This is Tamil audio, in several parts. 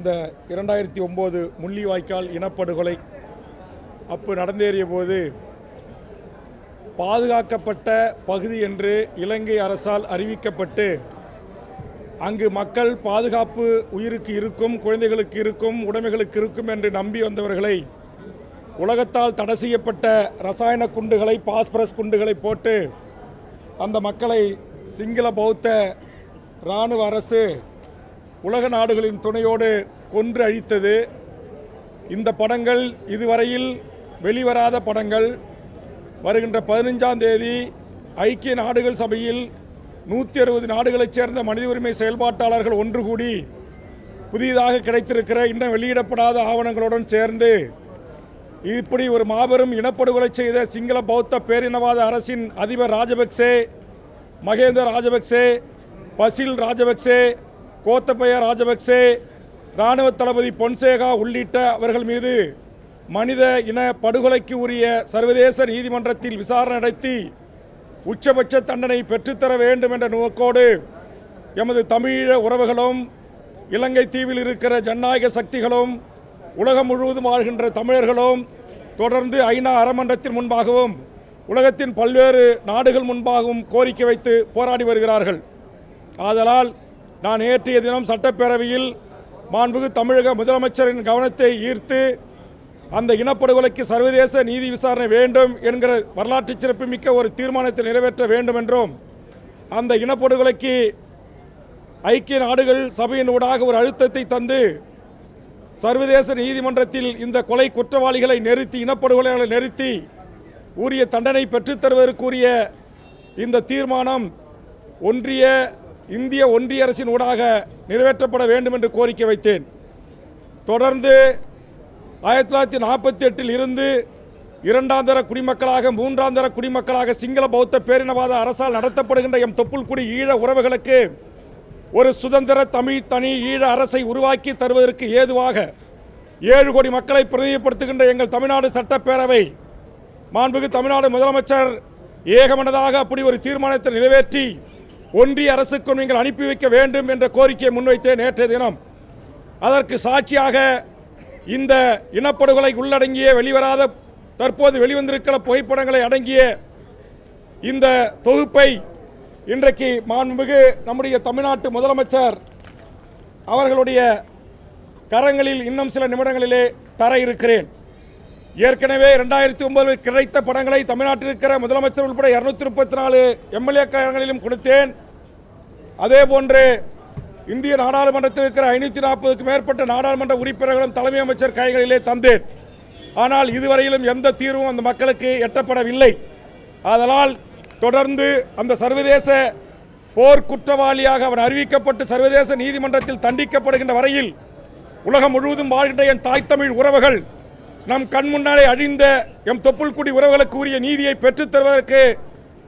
இந்த 2009 முள்ளிவாய்க்கால் இனப்படுகொலை நடந்தேறிய போது பாதுகாக்கப்பட்ட பகுதி என்று இலங்கை அரசால் அறிவிக்கப்பட்டு அங்கு மக்கள் பாதுகாப்பு உயிருக்கு இருக்கும், குழந்தைகளுக்கு இருக்கும், உடைமைகளுக்கு இருக்கும் என்று நம்பி வந்தவர்களை உலகத்தால் தடை செய்யப்பட்ட ரசாயன குண்டுகளை, பாஸ்பரஸ் குண்டுகளை போட்டு அந்த மக்களை சிங்கள பௌத்த இராணுவ அரசு உலக நாடுகளின் துணையோடு கொன்று அழித்தது. இந்த படங்கள் இதுவரையில் வெளிவராத படங்கள். வருகின்ற 15ஆம் தேதி ஐக்கிய நாடுகள் சபையில் 160 நாடுகளைச் சேர்ந்த மனித உரிமை செயல்பாட்டாளர்கள் ஒன்று கூடி புதிதாக கிடைத்திருக்கிற இன்னும் வெளியிடப்படாத ஆவணங்களுடன் சேர்ந்து இப்படி ஒரு மாபெரும் இனப்படுகொலை செய்த சிங்கள பௌத்த பேரினவாத அரசின் அதிபர் ராஜபக்சே, மகேந்திர ராஜபக்சே, பசில் ராஜபக்சே, கோத்தபய ராஜபக்சே, இராணுவ தளபதி பொன்சேகா உள்ளிட்ட அவர்கள் மீது மனித இன படுகொலைக்கு உரிய சர்வதேச நீதிமன்றத்தில் விசாரணை நடத்தி உச்சபட்ச தண்டனை பெற்றுத்தர வேண்டும் என்ற நோக்கோடு எமது தமிழீழ உறவுகளும், இலங்கை தீவில் இருக்கிற ஜனநாயக சக்திகளும், உலகம் முழுவதும் வாழ்கின்ற தமிழர்களும் தொடர்ந்து ஐநா அறமன்றத்தின் முன்பாகவும் உலகத்தின் பல்வேறு நாடுகள் முன்பாகவும் கோரிக்கை வைத்து போராடி வருகிறார்கள். ஆதலால் நான் நேற்றைய தினம் சட்டப்பேரவையில் மாண்புமிகு தமிழக முதலமைச்சரின் கவனத்தை ஈர்த்து அந்த இனப்படுகொலைக்கு சர்வதேச நீதி விசாரணை வேண்டும் என்கிற வரலாற்று சிறப்புமிக்க ஒரு தீர்மானத்தை நிறைவேற்ற வேண்டும் என்றும், அந்த இனப்படுகொலைக்கு ஐக்கிய நாடுகள் சபையின் ஊடாக ஒரு அழுத்தத்தை தந்து சர்வதேச நீதிமன்றத்தில் இந்த கொலை குற்றவாளிகளை நிறுத்தி, இனப்படுகொலைகளை நிறுத்தி உரிய தண்டனை பெற்றுத்தருவதற்குரிய இந்த தீர்மானம் இந்திய ஒன்றிய அரசின் ஊடாக நிறைவேற்றப்பட வேண்டும் என்று கோரிக்கை வைத்தேன். தொடர்ந்து 1948 இருந்து 2ஆம் தர குடிமக்களாக, 3ஆம் தர குடிமக்களாக சிங்கள பௌத்த பேரினவாத அரசால் நடத்தப்படுகின்ற எம் தொப்புள்குடி ஈழ உறவுகளுக்கு ஒரு சுதந்திர தமிழ் தனி ஈழ அரசை உருவாக்கி தருவதற்கு ஏதுவாக 7 கோடி மக்களை பிரதிநிதிப்படுத்துகின்ற எங்கள் தமிழ்நாடு சட்டப்பேரவை மாண்புமிகு தமிழ்நாடு முதலமைச்சர் ஏகமனதாக அப்படி ஒரு தீர்மானத்தை நிறைவேற்றி ஒன்றிய அரசுக்கும் நீங்கள் அனுப்பி வைக்க வேண்டும் என்ற கோரிக்கையை முன்வைத்தேன் நேற்றைய தினம். அதற்கு சாட்சியாக இந்த இனப்படுகொலை உள்ளடங்கிய வெளிவராத தற்போது வெளிவந்திருக்கிற புகைப்படங்களை அடங்கிய இந்த தொகுப்பை இன்றைக்கு மாண்புமிகு நம்முடைய தமிழ்நாட்டு முதலமைச்சர் அவர்களுடைய கரங்களில் இன்னும் சில நிமிடங்களிலே தர இருக்கிறேன். ஏற்கனவே 2009 கிடைத்த படங்களை தமிழ்நாட்டில் இருக்கிற முதலமைச்சர் உட்பட 234 எம்எல்ஏ கரங்களிலும் கொடுத்தேன். அதே போன்று இந்திய நாடாளுமன்றத்தில் இருக்கிற 540க்கும் மேற்பட்ட நாடாளுமன்ற உறுப்பினர்களும் தலைமை அமைச்சர் கைகளிலே தந்தேன். ஆனால் இதுவரையிலும் எந்த தீர்வும் அந்த மக்களுக்கு எட்டப்படவில்லை. ஆதலால் தொடர்ந்து அந்த சர்வதேச போர் குற்றவாளியாக அவன் அறிவிக்கப்பட்டு சர்வதேச நீதிமன்றத்தில் தண்டிக்கப்படுகின்ற வரையில் உலகம் முழுவதும் வாழ்கின்ற என் தாய் தமிழ் உறவுகள், நம் கண் முன்னாலே அழிந்த எம் தொப்புள்குடி உறவுகளுக்கு உரிய நீதியை பெற்றுத் தருவதற்கு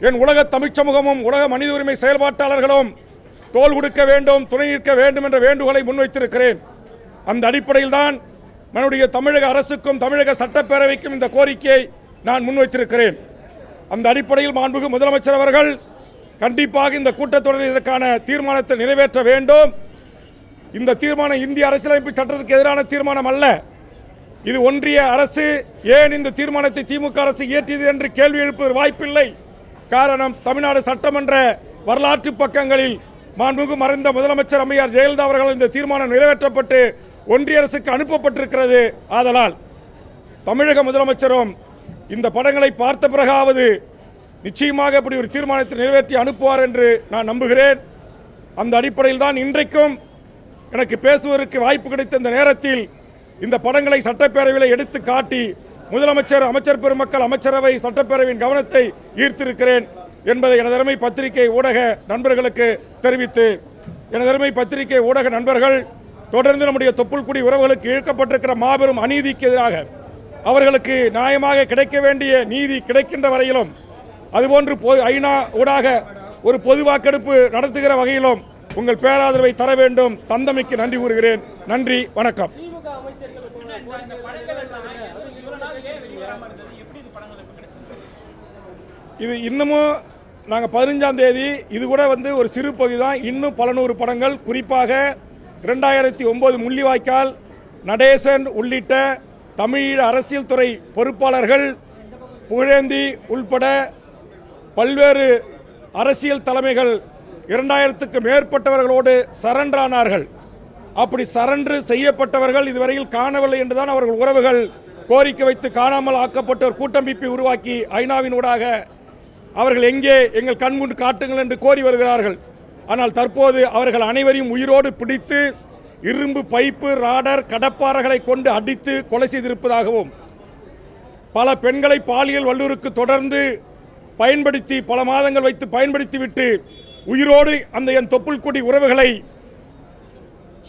என் உலக தமிழ்ச் சமூகமும் உலக மனித உரிமை செயல்பாட்டாளர்களும் தோள் கொடுக்க வேண்டும், துணை நிற்க வேண்டும் என்ற வேண்டுகோளை முன்வைத்திருக்கிறேன். அந்த அடிப்படையில் தான் நம்முடைய தமிழக அரசுக்கும் தமிழக சட்டப்பேரவைக்கும் இந்த கோரிக்கையை நான் முன்வைத்திருக்கிறேன். அந்த அடிப்படையில் மாண்புமிகு முதலமைச்சர் அவர்கள் கண்டிப்பாக இந்த கூட்டத்தொடரில் இதற்கான தீர்மானத்தை நிறைவேற்ற வேண்டும். இந்த தீர்மானம் இந்திய அரசியலமைப்பு சட்டத்திற்கு எதிரான தீர்மானம் அல்ல. இது ஒன்றிய அரசு ஏன் இந்த தீர்மானத்தை திமுக அரசு இயற்றியது என்று கேள்வி எழுப்புவது வாய்ப்பில்லை. காரணம், தமிழ்நாடு சட்டமன்ற வரலாற்று பக்கங்களில் மாண்புமிகு மறைந்த முதலமைச்சர் அம்மையார் ஜெயலலிதா அவர்கள் இந்த தீர்மானம் நிறைவேற்றப்பட்டு ஒன்றிய அரசுக்கு அனுப்பப்பட்டிருக்கிறது. ஆதலால் தமிழக முதலமைச்சரும் இந்த படங்களை பார்த்த பிறகாவது நிச்சயமாக இப்படி ஒரு தீர்மானத்தை நிறைவேற்றி அனுப்புவார் என்று நான் நம்புகிறேன். அந்த அடிப்படையில் தான் இன்றைக்கும் எனக்கு பேசுவதற்கு வாய்ப்பு கிடைத்த இந்த நேரத்தில் இந்த படங்களை சட்டப்பேரவையில் எடுத்து காட்டி முதலமைச்சர், அமைச்சர் பெருமக்கள், அமைச்சரவை, சட்டப்பேரவையின் கவனத்தை ஈர்த்திருக்கிறேன் என்பதை எனதருமை பத்திரிகை ஊடக நண்பர்களுக்கு தெரிவித்து, எனதருமை பத்திரிகை ஊடக நண்பர்கள் தொடர்ந்து நம்முடைய தொப்புள்குடி உறவுகளுக்கு இழுக்கப்பட்டிருக்கிற மாபெரும் அநீதிக்கு எதிராக அவர்களுக்கு நியாயமாக கிடைக்க வேண்டிய நீதி கிடைக்கின்ற வரையிலும், அதுபோன்று ஐநா ஊடாக ஒரு பொது வாக்கெடுப்பு நடத்துகிற வகையிலும் உங்கள் பேராதரவை தர வேண்டும். தந்தமைக்கு நன்றி கூறுகிறேன். நன்றி, வணக்கம். இது இன்னமும் நாங்கள் 15ஆம் தேதி இது கூட ஒரு சிறு பகுதி தான். இன்னும் பல நூறு படங்கள், குறிப்பாக 2009 முள்ளிவாய்க்கால் நடேசன் உள்ளிட்ட தமிழீழ அரசியல் துறை பொறுப்பாளர்கள் புகழேந்தி உள்பட பல்வேறு அரசியல் தலைமைகள் 2000க்கு மேற்பட்டவர்களோடு சரண்டரானார்கள். அப்படி சரண்டு செய்யப்பட்டவர்கள் இதுவரையில் காணவில்லை என்றுதான் அவர்கள் உறவுகள் கோரிக்கை வைத்து காணாமல் ஆக்கப்பட்ட ஒரு கூட்டமைப்பை உருவாக்கி ஐநாவின் ஊடாக அவர்கள் எங்கே எங்கள் கண்முன் காட்டுங்கள் என்று கோரி வருகிறார்கள். ஆனால் தற்போது அவர்கள் அனைவரையும் உயிரோடு பிடித்து இரும்பு பைப்பு ராடர் கடப்பாறைகளை கொண்டு அடித்து கொலை செய்திருப்பதாகவும் பல பெண்களை பாலியல் வல்லுறவுக்கு தொடர்ந்து பயன்படுத்தி பல மாதங்கள் வைத்து பயன்படுத்திவிட்டு உயிரோடு அந்த என் தொப்புள் கொடி உறவுகளை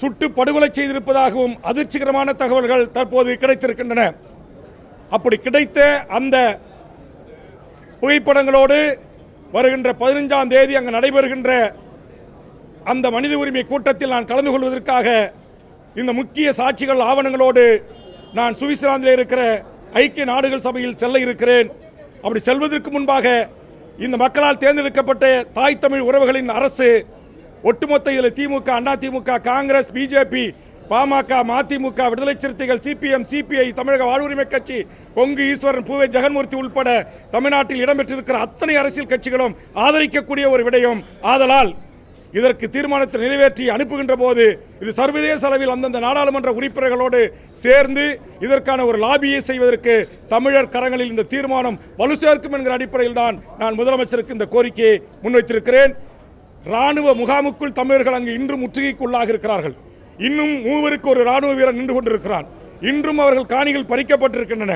சுட்டு படுகொலை செய்திருப்பதாகவும் அதிர்ச்சிகரமான தகவல்கள் தற்போது கிடைத்திருக்கின்றன. அப்படி கிடைத்த அந்த புகைப்படங்களோடு வருகின்ற 15ஆம் தேதி அங்கு நடைபெறுகின்ற அந்த மனித உரிமை கூட்டத்தில் நான் கலந்து கொள்வதற்காக இந்த முக்கிய சாட்சிகள் ஆவணங்களோடு நான் சுவிட்சர்லாந்தில் இருக்கிற ஐக்கிய நாடுகள் சபையில் செல்ல இருக்கிறேன். அப்படி செல்வதற்கு முன்பாக இந்த மக்களால் தேர்ந்தெடுக்கப்பட்ட தாய் தமிழ் உறவுகளின் அரசு ஒட்டுமொத்த இதில் திமுக, அண்ணா திமுக, காங்கிரஸ், பிஜேபி, பாமக, மதிமுக, விடுதலை சிறுத்தைகள், சிபிஎம், சிபிஐ, தமிழக வாழ்வுரிமை கட்சி, கொங்கு ஈஸ்வரன், பூவே ஜெகன்மூர்த்தி உள்பட தமிழ்நாட்டில் இடம்பெற்றிருக்கிற அத்தனை அரசியல் கட்சிகளும் ஆதரிக்கக்கூடிய ஒரு விடயம். ஆதலால் இதற்கு தீர்மானத்தை நிறைவேற்றி அனுப்புகின்ற போது இது சர்வதேச அளவில் அந்தந்த நாடாளுமன்ற உறுப்பினர்களோடு சேர்ந்து இதற்கான ஒரு லாபியை செய்வதற்கு தமிழர் கரங்களில் இந்த தீர்மானம் வலு சேர்க்கும் என்கிற அடிப்படையில் தான் நான் முதலமைச்சருக்கு இந்த கோரிக்கையை முன்வைத்திருக்கிறேன். இராணுவ முகாமுக்குள் தமிழர்கள் அங்கு இன்றும் முற்றுகைக்குள்ளாக இருக்கிறார்கள். இன்னும் 3 ஒரு இராணுவ வீரர் நின்று கொண்டிருக்கிறான். இன்றும் அவர்கள் காணிகள் பறிக்கப்பட்டிருக்கின்றன.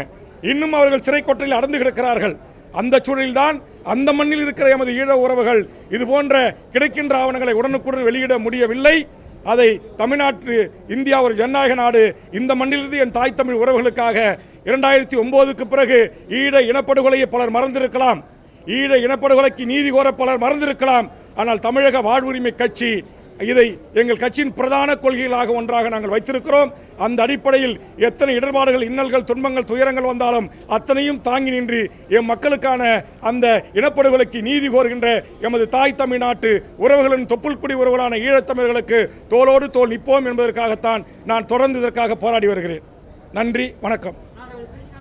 இன்னும் அவர்கள் சிறை கொட்டலில் அடர்ந்து கிடக்கிறார்கள். அந்த சூழலில்தான் அந்த மண்ணில் இருக்கிற எமது ஈழ உறவுகள் இது போன்ற கிடைக்கின்ற ஆவணங்களை உடனுக்குடன் வெளியிட முடியவில்லை. அதை தமிழ்நாட்டு இந்தியா ஒரு ஜனநாயக நாடு, இந்த மண்ணிலிருந்து என் தாய் தமிழ் உறவுகளுக்காக 2009க்கு பிறகு ஈழ இனப்படுகொலையை பலர் மறந்திருக்கலாம், ஈழ இனப்படுகொலைக்கு நீதி கோர பலர் மறந்திருக்கலாம். ஆனால் தமிழக வாழ்வுரிமை கட்சி இதை எங்கள் கட்சியின் பிரதான கொள்கைகளாக ஒன்றாக நாங்கள் வைத்திருக்கிறோம். அந்த அடிப்படையில் எத்தனை இடர்பாடுகள், இன்னல்கள், துன்பங்கள், துயரங்கள் வந்தாலும் அத்தனையும் தாங்கி நின்று எம் மக்களுக்கான அந்த இனப்படுகொலைக்கு நீதி கோருகின்ற எமது தாய் தமிழ்நாட்டு உறவுகளின் தொப்புள் குடி உறவுகளான ஈழத்தமிழர்களுக்கு தோளோடு தோள் நிற்போம் என்பதற்காகத்தான் நான் தொடர்ந்து இதற்காக போராடி வருகிறேன். நன்றி, வணக்கம்.